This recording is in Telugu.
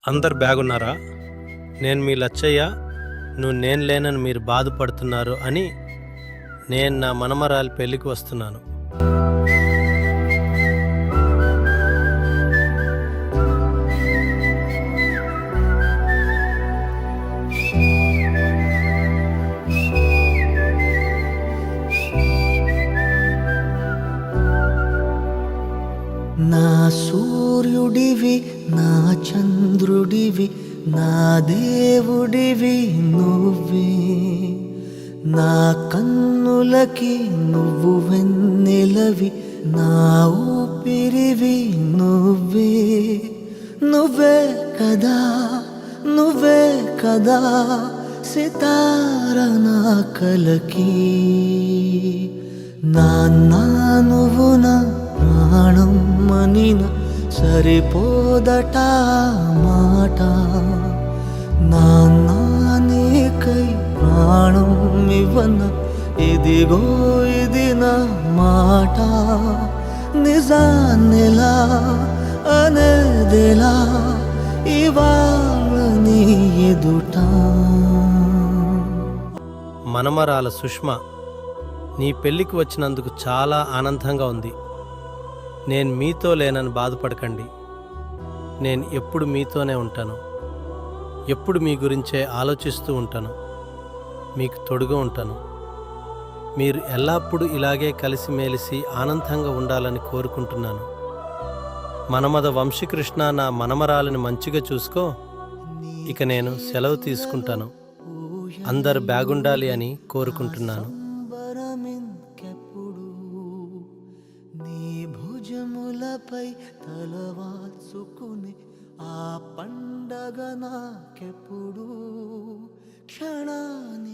అందరు బాగున్నారా? నేను మీ లచ్చయ్య. నేను లేనని మీరు బాధపడుతున్నారు అని నేను నా మనమరాలి పెళ్ళికి వస్తున్నాను. నా సూర్యుడివి, నా చంద్రుడివి, నా దేవుడివి నువ్వే. నా కన్నులకి నువ్వు వెన్నెలవి, నా ఊపిరివి నువ్వే. నువ్వే కదా, నువ్వే కదా సితార నా కలకి. నాన్న నువ్వు నా ప్రాణం మనిన సరిపోదట మాట. నాన్న నీకై ప్రాణం ఇవ్వన ఇదిగో ఇది నా మాట. నిజాన్నెలా అనేదెలా ఇవాళ నీ ఎదుట. మనమరాల సుష్మ, నీ పెళ్ళికి వచ్చినందుకు చాలా ఆనందంగా ఉంది. నేను మీతో లేనని బాధపడకండి. నేను ఎప్పుడు మీతోనే ఉంటాను. ఎప్పుడు మీ గురించే ఆలోచిస్తూ ఉంటాను. మీకు తోడుగా ఉంటాను. మీరు ఎల్లప్పుడూ ఇలాగే కలిసిమెలిసి ఆనందంగా ఉండాలని కోరుకుంటున్నాను. మనమద వంశీకృష్ణ, నా మనమరాలని మంచిగా చూసుకో. ఇక నేను సెలవు తీసుకుంటాను. అందరు బాగుండాలి అని కోరుకుంటున్నాను. సంబరమింకెప్పుడు నీ భుజములపై తలవాల్చుకుని ఆ పండగ నాకెప్పుడు. క్షణాన్ని